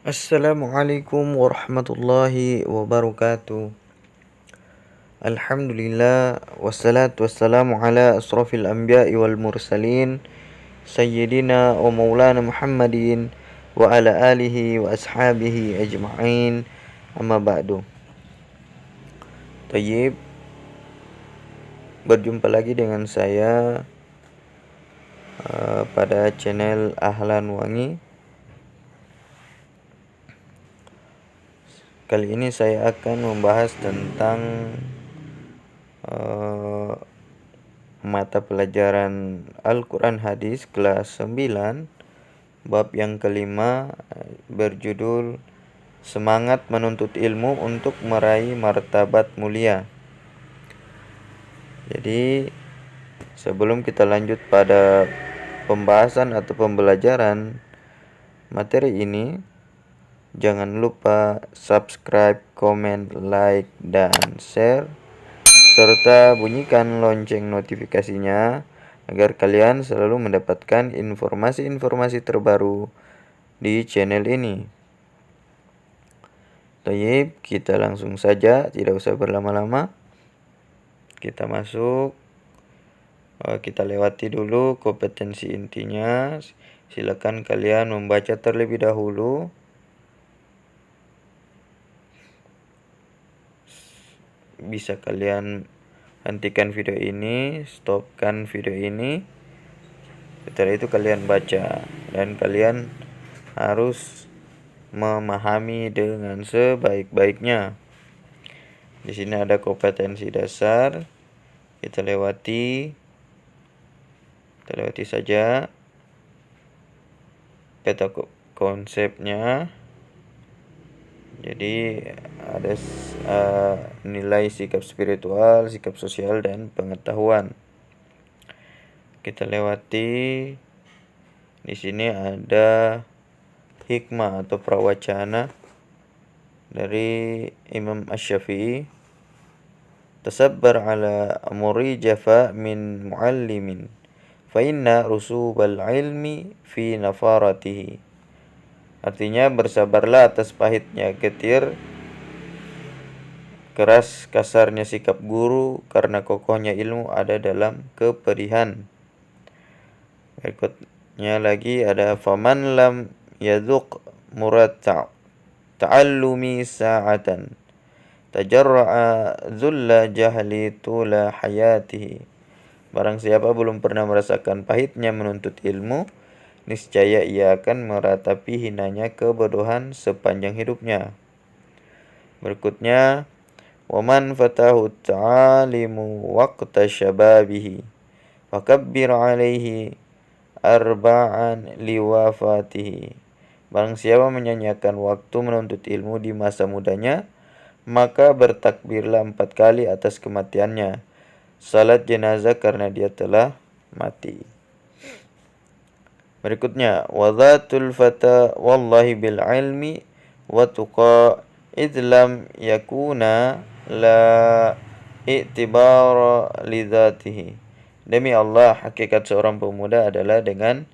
Assalamualaikum warahmatullahi wabarakatuh. Alhamdulillah wassalatu wassalamu ala asrafil anbiya'i wal mursalin sayyidina wa maulana Muhammadin wa ala alihi wa ashabihi ajma'in, amma ba'du. Tayyib, berjumpa lagi dengan saya pada channel Ahlan Wangi. Kali ini saya akan membahas tentang mata pelajaran Al-Quran Hadis kelas 9, bab yang kelima, berjudul Semangat Menuntut Ilmu untuk Meraih Martabat Mulia. Jadi sebelum kita lanjut pada pembahasan atau pembelajaran materi ini, jangan lupa subscribe, komen, like, dan share, serta bunyikan lonceng notifikasinya agar kalian selalu mendapatkan informasi-informasi terbaru di channel ini. Baik, kita langsung saja, tidak usah berlama-lama. Kita masuk, kita lewati dulu kompetensi intinya. Silakan kalian membaca terlebih dahulu. Bisa kalian hentikan video ini, stopkan video ini. Setelah itu kalian baca, dan kalian harus memahami dengan sebaik-baiknya. Di sini ada kompetensi dasar. Kita lewati saja peta konsepnya. Jadi ada nilai sikap spiritual, sikap sosial, dan pengetahuan. Kita lewati. Di sini ada hikmah atau prawacana dari Imam Asy-Syafi'i. Tasabbar ala amri jafa min muallimin fa inna rusubal ilmi fi nafaratihi. Artinya, bersabarlah atas pahitnya getir, keras kasarnya sikap guru, karena kokohnya ilmu ada dalam kepedihan. Berikutnya lagi ada faman lam yadhuq murad ta'allumi sa'atan tajarra'a zulla jahli tula hayatihi. Barang siapa belum pernah merasakan pahitnya menuntut ilmu, niscaya ia akan meratapi hinanya kebodohan sepanjang hidupnya. Berikutnya, waman fatahu ta'alimu waqta syababihi fakabbir alaihi arba'an liwafatihi. Barang siapa menyanyiakan waktu menuntut ilmu di masa mudanya, maka bertakbirlah 4 kali atas kematiannya. Salat jenazah karena dia telah mati. Berikutnya, wadhatul fata wallahi bil ilmi wa tuqa idlam yakuna la i'tibara lidzatihi. Demi Allah, hakikat seorang pemuda adalah dengan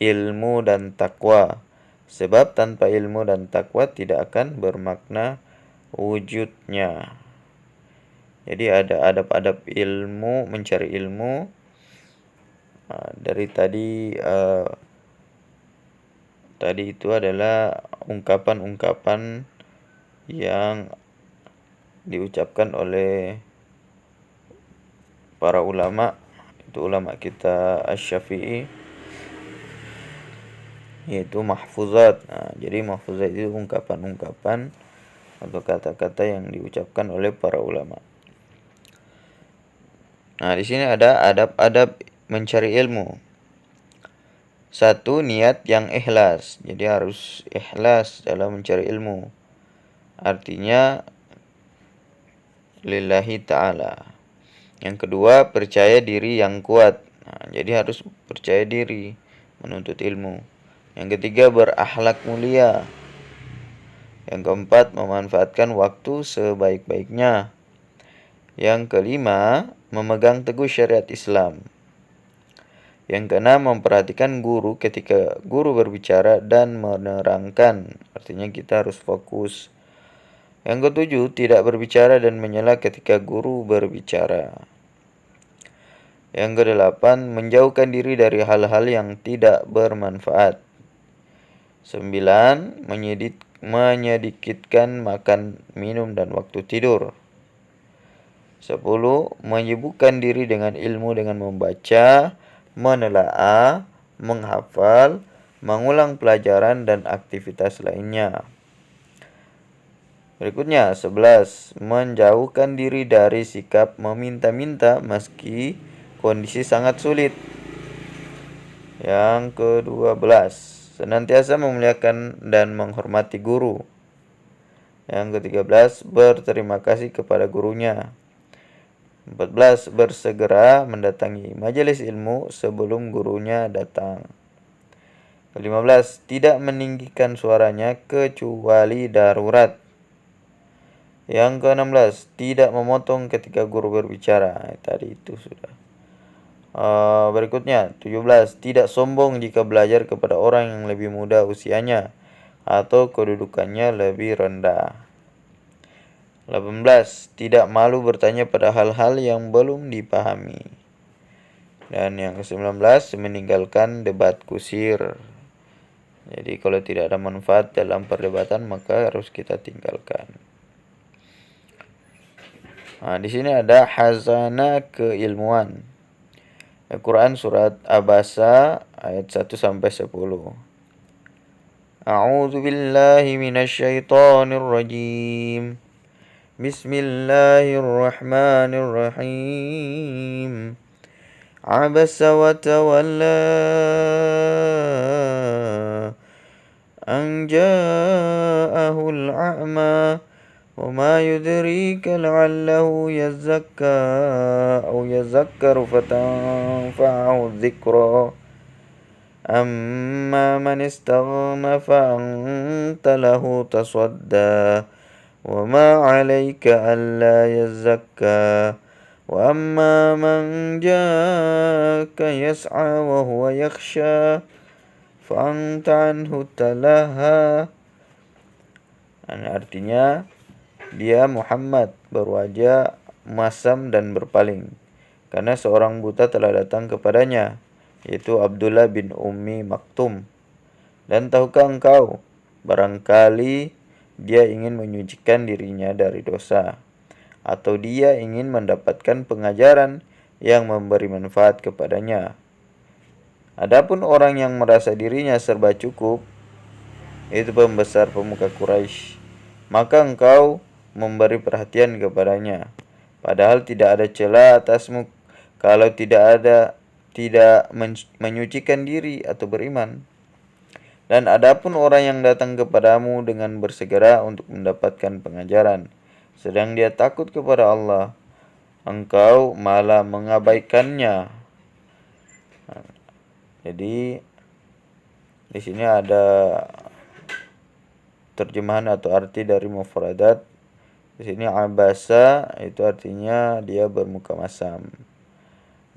ilmu dan takwa. Sebab tanpa ilmu dan takwa tidak akan bermakna wujudnya. Jadi ada adab-adab ilmu, mencari ilmu. Dari tadi itu adalah ungkapan-ungkapan yang diucapkan oleh para ulama. Itu ulama kita Asy-Syafi'i, yaitu mahfuzat. Jadi mahfuzat itu ungkapan-ungkapan atau kata-kata yang diucapkan oleh para ulama. Di sini ada adab-adab mencari ilmu. 1, niat yang ikhlas. Jadi harus ikhlas dalam mencari ilmu. Artinya lillahi ta'ala. Yang kedua, percaya diri yang kuat. Jadi harus percaya diri menuntut ilmu. Yang ketiga, berakhlak mulia. Yang keempat, memanfaatkan waktu sebaik-baiknya. Yang kelima, memegang teguh syariat Islam. Yang keenam, memperhatikan guru ketika guru berbicara dan menerangkan. Artinya kita harus fokus. Yang ketujuh, tidak berbicara dan menyela ketika guru berbicara. Yang kedelapan, menjauhkan diri dari hal-hal yang tidak bermanfaat. 9. Menyedikitkan makan, minum, dan waktu tidur. 10. Menyibukkan diri dengan ilmu dengan membaca, menelaah, menghafal, mengulang pelajaran, dan aktivitas lainnya. Berikutnya, 11. Menjauhkan diri dari sikap meminta-minta meski kondisi sangat sulit. Yang ke-12, senantiasa memuliakan dan menghormati guru. Yang ke-13, berterima kasih kepada gurunya. 14. Bersegera mendatangi majelis ilmu sebelum gurunya datang. Ke-15. Tidak meninggikan suaranya kecuali darurat. Yang ke-16. Tidak memotong ketika guru berbicara. Tadi itu sudah. Berikutnya 17. Tidak sombong jika belajar kepada orang yang lebih muda usianya atau kedudukannya lebih rendah. 18. Tidak malu bertanya pada hal-hal yang belum dipahami. Dan yang ke-19, meninggalkan debat kusir. Jadi kalau tidak ada manfaat dalam perdebatan maka harus kita tinggalkan. Nah, di sini ada hazana keilmuan. Al-Quran surat Abasa ayat 1 sampai 10. A'udzu billahi minasyaitonir rajim. Bismillahirrahmanirrahim. Abasa wa tawalla an ja'ahul a'ma. وما يدريك لعله يزكى أو يذكر فتنفعه الذكرى أما من استغنى فأنت له تصدى وما عليك ألا يزكى وأما من جاءك يسعى وهو يخشى فأنت عنه تلهى. Artinya, dia Muhammad berwajah masam dan berpaling, karena seorang buta telah datang kepadanya, yaitu Abdullah bin Ummi Maktum. Dan tahukah engkau, barangkali dia ingin menyucikan dirinya dari dosa, atau dia ingin mendapatkan pengajaran yang memberi manfaat kepadanya. Adapun orang yang merasa dirinya serba cukup, yaitu pembesar pemuka Quraisy, maka engkau memberi perhatian kepadanya, padahal tidak ada celah atasmu kalau tidak menyucikan diri atau beriman. Dan adapun orang yang datang kepadamu dengan bersegera untuk mendapatkan pengajaran, sedang dia takut kepada Allah, engkau malah mengabaikannya. Jadi di sini ada terjemahan atau arti dari mufradat. Di sini abasa itu artinya dia bermuka masam.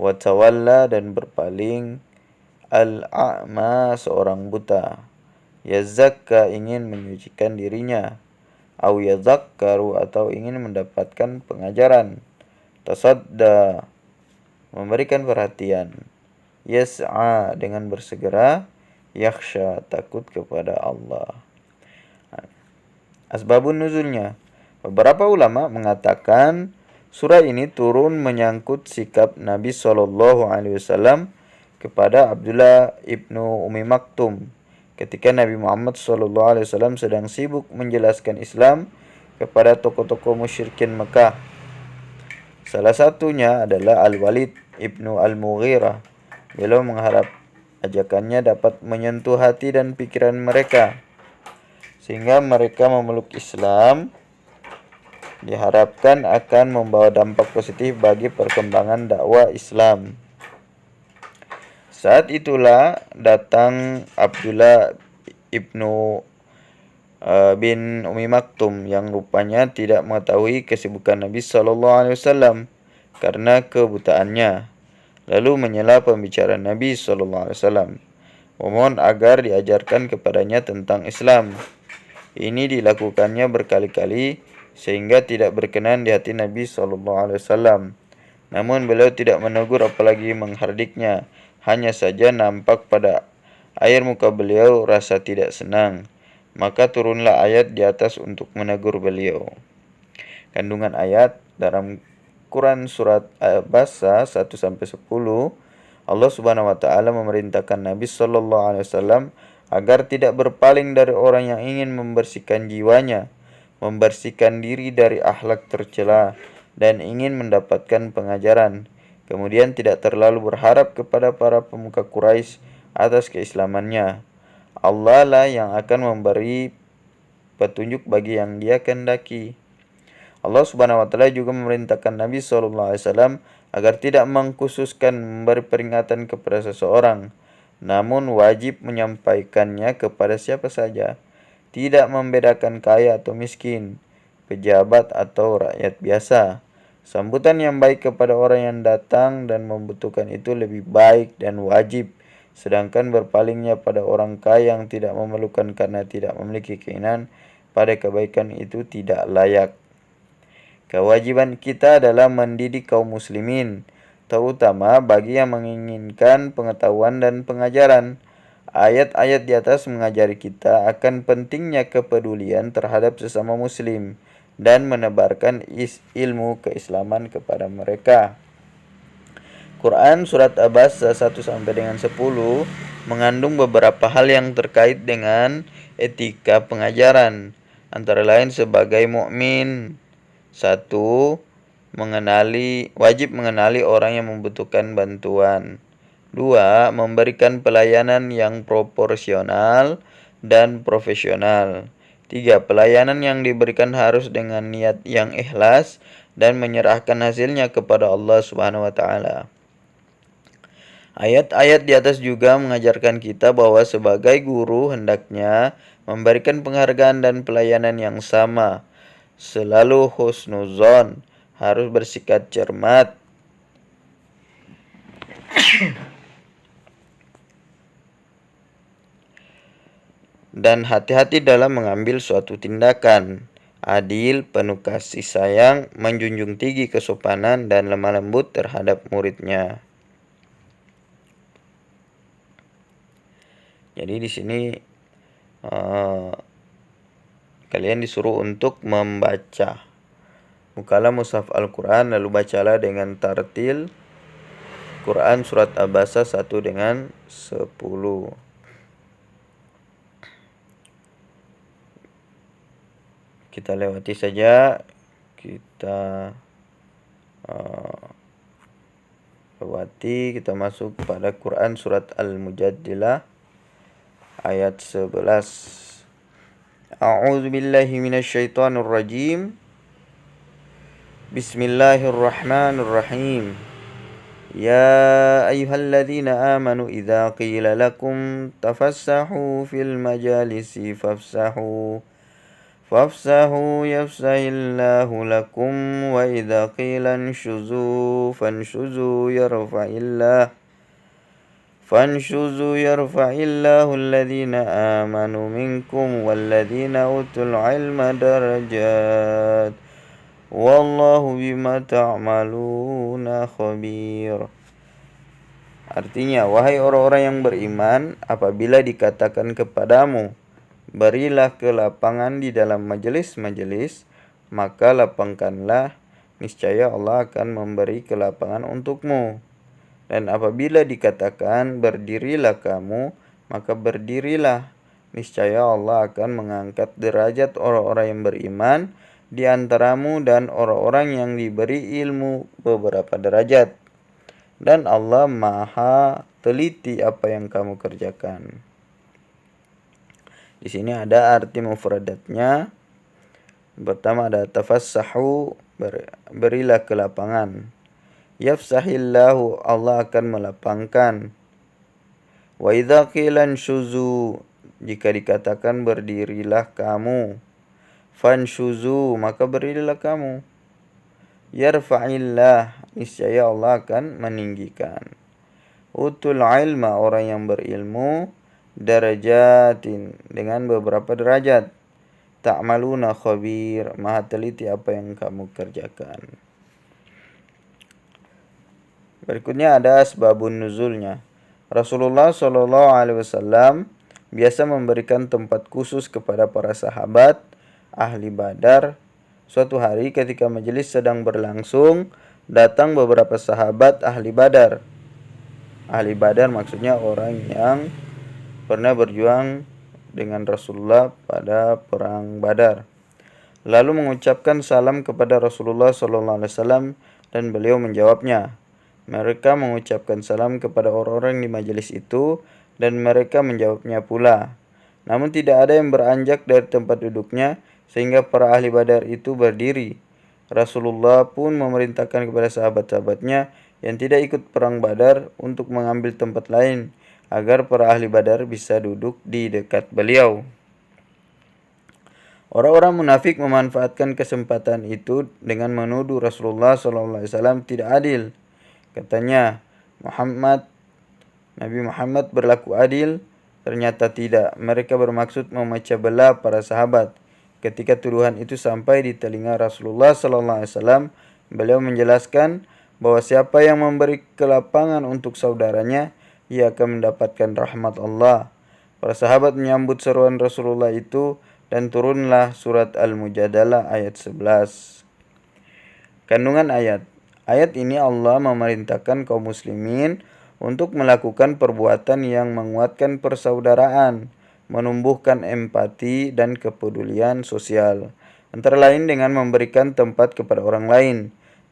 Wa tawalla dan berpaling. Al-a'ma seorang buta. Yazakka ingin menyucikan dirinya. Au yazakkaru atau ingin mendapatkan pengajaran. Tasadda memberikan perhatian. Yas'a dengan bersegera. Yakhsha takut kepada Allah. Asbabun nuzulnya. Beberapa ulama mengatakan surah ini turun menyangkut sikap Nabi SAW kepada Abdullah ibnu Ummi Maktum ketika Nabi Muhammad SAW sedang sibuk menjelaskan Islam kepada tokoh-tokoh musyrikin Mekah. Salah satunya adalah Al-Walid ibnu Al-Mughirah. Beliau mengharap ajakannya dapat menyentuh hati dan pikiran mereka, sehingga mereka memeluk Islam. Diharapkan akan membawa dampak positif bagi perkembangan dakwah Islam. Saat itulah datang Abdullah ibnu bin Ummi Maktum yang rupanya tidak mengetahui kesibukan Nabi SAW karena kebutaannya. lalu menyela pembicaraan Nabi SAW, memohon agar diajarkan kepadanya tentang Islam. Ini dilakukannya berkali-kali sehingga tidak berkenan di hati Nabi SAW. Namun beliau tidak menegur apalagi menghardiknya. Hanya saja nampak pada air muka beliau rasa tidak senang. Maka turunlah ayat di atas untuk menegur beliau. Kandungan ayat dalam Quran surat Al-Baqarah 1-10, Allah Subhanahu wa taala memerintahkan Nabi sallallahu alaihi wasallam agar tidak berpaling dari orang yang ingin membersihkan jiwanya, membersihkan diri dari akhlak tercela dan ingin mendapatkan pengajaran. Kemudian tidak terlalu berharap kepada para pemuka Quraisy atas keislamannya. Allah lah yang akan memberi petunjuk bagi yang Dia kehendaki. Allah Subhanahu wa taala juga memerintahkan Nabi SAW agar tidak mengkhususkan memberi peringatan kepada seseorang, namun wajib menyampaikannya kepada siapa saja, tidak membedakan kaya atau miskin, pejabat atau rakyat biasa. Sambutan yang baik kepada orang yang datang dan membutuhkan itu lebih baik dan wajib, sedangkan berpalingnya pada orang kaya yang tidak memerlukan karena tidak memiliki keinginan pada kebaikan itu tidak layak. Kewajiban kita adalah mendidik kaum muslimin, terutama bagi yang menginginkan pengetahuan dan pengajaran. Ayat-ayat di atas mengajari kita akan pentingnya kepedulian terhadap sesama muslim dan menebarkan ilmu keislaman kepada mereka. Quran surat Al-Baqarah 1-10 mengandung beberapa hal yang terkait dengan etika pengajaran, antara lain sebagai mukmin. 1. Wajib mengenali orang yang membutuhkan bantuan. 2. Memberikan pelayanan yang proporsional dan profesional. 3. Pelayanan yang diberikan harus dengan niat yang ikhlas dan menyerahkan hasilnya kepada Allah Subhanahu wa taala. Ayat-ayat di atas juga mengajarkan kita bahwa sebagai guru hendaknya memberikan penghargaan dan pelayanan yang sama. Selalu husnuzon, harus bersikap cermat dan hati-hati dalam mengambil suatu tindakan. Adil, penuh kasih sayang, menjunjung tinggi kesopanan dan lemah lembut terhadap muridnya. Jadi di sini kalian disuruh untuk membaca. Bukalah mushaf Al-Quran lalu bacalah dengan tartil Quran surat Al-Baqarah 1-10. Kita lewati saja. Kita kita masuk pada Quran surat Al-Mujadilah ayat 11. A'udzu billahi minasyaitonir rajim. Bismillahirrahmanirrahim. Ya ayyuhalladzina amanu idza qila lakum tafassahu fil majalisi fafsahu yafsahillahu lakum wa idza qila anshuzu fanshuzu yarfa'illahu alladhina amanu minkum walladhina utul ilma darajat wallahu bima ta'maluna khabir. Artinya, wahai orang-orang yang beriman, apabila dikatakan kepadamu, berilah kelapangan di dalam majelis-majelis, maka lapangkanlah, niscaya Allah akan memberi kelapangan untukmu. Dan apabila dikatakan berdirilah kamu, maka berdirilah, niscaya Allah akan mengangkat derajat orang-orang yang beriman di antaramu dan orang-orang yang diberi ilmu beberapa derajat. Dan Allah Maha teliti apa yang kamu kerjakan. Di sini ada arti mufradatnya. Pertama ada tafassahu, berilah kelapangan. Yafsahillahu, Allah akan melapangkan. Wa idza qila anshuzu, jika dikatakan berdirilah kamu. Fanshuzu, maka berdirilah kamu. Yarfa'illah, niscaya Allah akan meninggikan. utul ilma, orang yang berilmu, darajatin, dengan beberapa derajat. Ta'maluna khabir, maha teliti apa yang kamu kerjakan. Berikutnya ada asbabun nuzulnya. Rasulullah Shallallahu Alaihi Wasallam biasa memberikan tempat khusus kepada para sahabat ahli Badar. Suatu hari ketika majelis sedang berlangsung, datang beberapa sahabat ahli Badar. Ahli Badar maksudnya orang yang pernah berjuang dengan Rasulullah pada perang Badar. Lalu mengucapkan salam kepada Rasulullah SAW dan beliau menjawabnya. Mereka mengucapkan salam kepada orang-orang di majelis itu dan mereka menjawabnya pula. Namun tidak ada yang beranjak dari tempat duduknya sehingga para ahli Badar itu berdiri. Rasulullah pun memerintahkan kepada sahabat-sahabatnya yang tidak ikut perang Badar untuk mengambil tempat lain agar para ahli Badar bisa duduk di dekat beliau. Orang-orang munafik memanfaatkan kesempatan itu dengan menuduh Rasulullah SAW tidak adil. Katanya, Nabi Muhammad berlaku adil, ternyata tidak. Mereka bermaksud memecah belah para sahabat. Ketika tuduhan itu sampai di telinga Rasulullah SAW, beliau menjelaskan bahwa siapa yang memberi kelapangan untuk saudaranya, ia akan mendapatkan rahmat Allah. Para sahabat menyambut seruan Rasulullah itu dan turunlah surat Al-Mujadalah ayat 11. Kandungan ayat. Ayat ini Allah memerintahkan kaum muslimin untuk melakukan perbuatan yang menguatkan persaudaraan, menumbuhkan empati dan kepedulian sosial, antara lain dengan memberikan tempat kepada orang lain,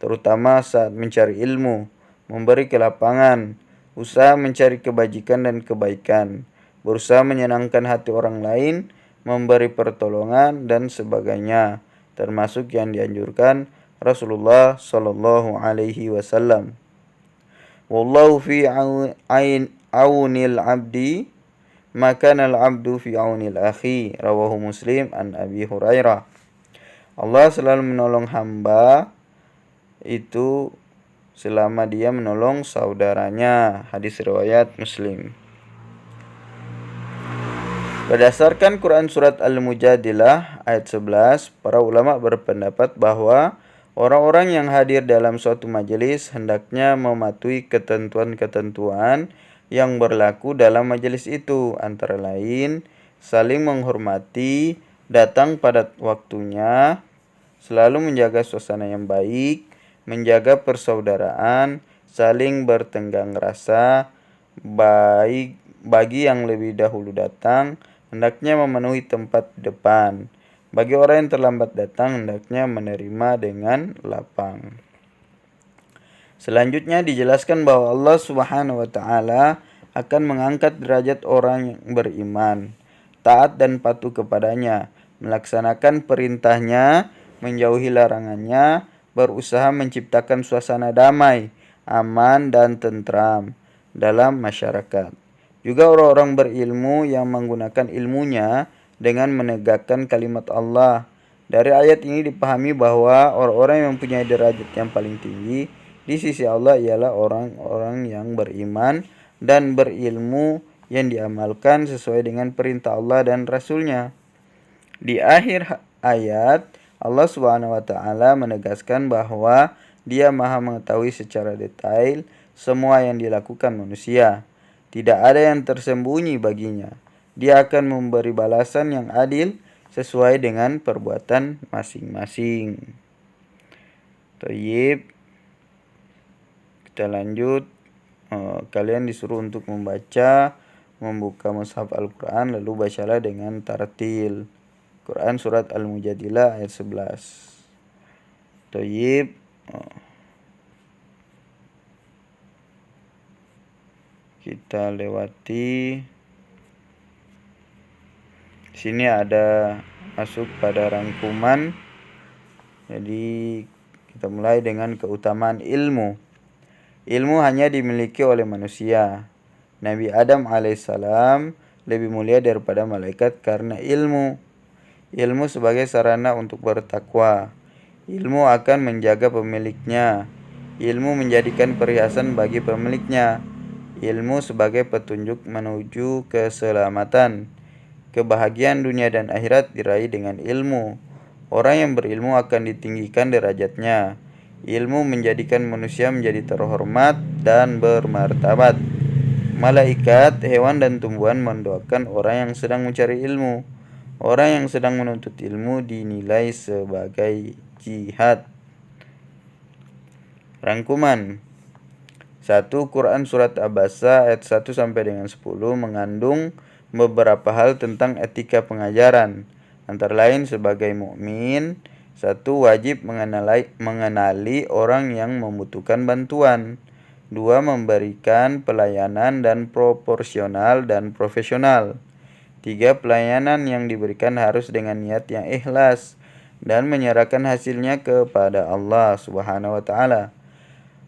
terutama saat mencari ilmu, memberi kelapangan, usaha mencari kebajikan dan kebaikan, berusaha menyenangkan hati orang lain, memberi pertolongan dan sebagainya, termasuk yang dianjurkan Rasulullah Sallallahu Alaihi Wasallam. Wallahu fi aunil abdi, maka al-abdu fi aunil akhi. Rawahu Muslim an Abi Hurairah. Allah selalu menolong hamba itu selama dia menolong saudaranya. Hadis riwayat Muslim. Berdasarkan Quran Surat Al-Mujadilah ayat 11, para ulama berpendapat bahwa orang-orang yang hadir dalam suatu majelis hendaknya mematuhi ketentuan-ketentuan yang berlaku dalam majelis itu, antara lain saling menghormati, datang pada waktunya, selalu menjaga suasana yang baik, menjaga persaudaraan, saling bertenggang rasa, baik bagi yang lebih dahulu datang, hendaknya memenuhi tempat di depan. Bagi orang yang terlambat datang, hendaknya menerima dengan lapang. Selanjutnya dijelaskan bahwa Allah Subhanahu wa taala akan mengangkat derajat orang yang beriman, taat dan patuh kepadanya, melaksanakan perintahnya, menjauhi larangannya, berusaha menciptakan suasana damai, aman dan tentram dalam masyarakat. Juga orang-orang berilmu yang menggunakan ilmunya dengan menegakkan kalimat Allah. Dari ayat ini dipahami bahwa orang-orang yang mempunyai derajat yang paling tinggi di sisi Allah ialah orang-orang yang beriman dan berilmu yang diamalkan sesuai dengan perintah Allah dan Rasul-Nya. Di akhir ayat, Allah Subhanahu wa taala menegaskan bahwa Dia Maha mengetahui secara detail semua yang dilakukan manusia. Tidak ada yang tersembunyi baginya. Dia akan memberi balasan yang adil sesuai dengan perbuatan masing-masing. Thayyib. Kita lanjut. Kalian disuruh untuk membuka mushaf Al-Quran, lalu bacalah dengan tartil. Quran Surat Al-Mujadilah ayat 11. Thayyib. Kita lewati. Sini ada masuk pada rangkuman. Jadi kita mulai dengan keutamaan ilmu. Ilmu hanya dimiliki oleh manusia. Nabi Adam alaihissalam lebih mulia daripada malaikat karena ilmu. Ilmu sebagai sarana untuk bertakwa. Ilmu akan menjaga pemiliknya. Ilmu menjadikan perhiasan bagi pemiliknya. Ilmu sebagai petunjuk menuju keselamatan. Kebahagiaan dunia dan akhirat diraih dengan ilmu. Orang yang berilmu akan ditinggikan derajatnya. Ilmu menjadikan manusia menjadi terhormat dan bermartabat. Malaikat, hewan, dan tumbuhan mendoakan orang yang sedang mencari ilmu. Orang yang sedang menuntut ilmu dinilai sebagai jihad. Rangkuman 1. Quran Surat Abasa ayat 1 sampai dengan 10 mengandung beberapa hal tentang etika pengajaran. Antara lain sebagai mukmin, 1. Wajib mengenali orang yang membutuhkan bantuan. 2. Memberikan pelayanan dan proporsional dan profesional. 3. Pelayanan yang diberikan harus dengan niat yang ikhlas dan menyerahkan hasilnya kepada Allah Subhanahu wa taala.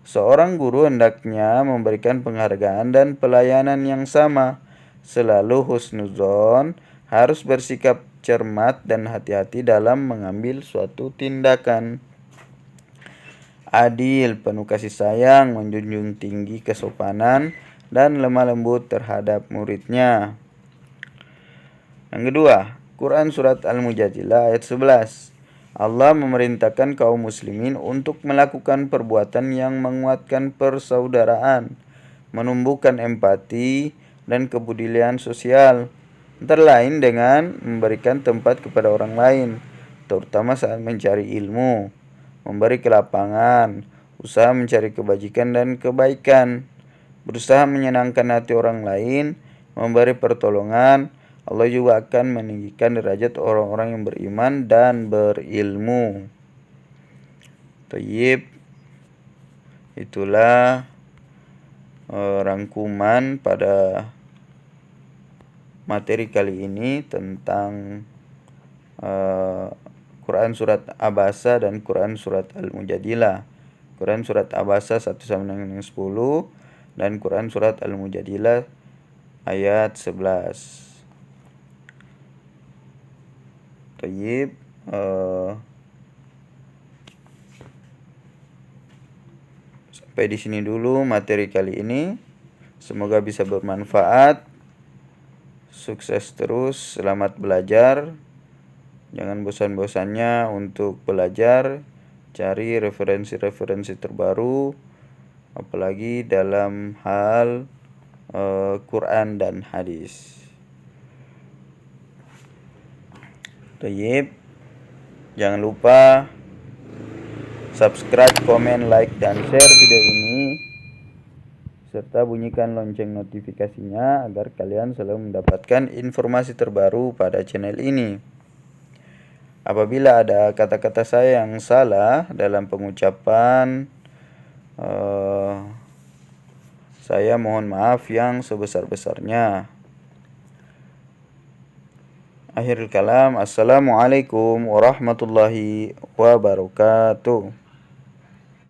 Seorang guru hendaknya memberikan penghargaan dan pelayanan yang sama. Selalu husnuzon, harus bersikap cermat dan hati-hati dalam mengambil suatu tindakan. Adil, penuh kasih sayang, menjunjung tinggi kesopanan, dan lemah lembut terhadap muridnya. Yang kedua, Quran Surat Al-Mujadilah ayat 11. Allah memerintahkan kaum muslimin untuk melakukan perbuatan yang menguatkan persaudaraan, menumbuhkan empati dan kepedulian sosial, antara lain dengan memberikan tempat kepada orang lain, terutama saat mencari ilmu, memberi kelapangan, usaha mencari kebajikan dan kebaikan, berusaha menyenangkan hati orang lain, memberi pertolongan. Allah juga akan meninggikan derajat orang-orang yang beriman dan berilmu. Tayyib, itulah rangkuman pada materi kali ini tentang Quran Surat Abasa dan Quran Surat Al-Mujadilah. Quran Surat Abasa 1 sampai dengan 10 dan Quran Surat Al-Mujadilah ayat 11. Tayyib, sampai di sini dulu materi kali ini. Semoga bisa bermanfaat. Sukses terus, selamat belajar. Jangan bosan-bosannya untuk belajar. Cari referensi-referensi terbaru, apalagi dalam hal Quran dan hadis. Tayyib, jangan lupa subscribe, komen, like, dan share video ini, serta bunyikan lonceng notifikasinya agar kalian selalu mendapatkan informasi terbaru pada channel ini. Apabila ada kata-kata saya yang salah dalam pengucapan, saya mohon maaf yang sebesar-besarnya. Akhirul kalam, assalamualaikum warahmatullahi wabarakatuh.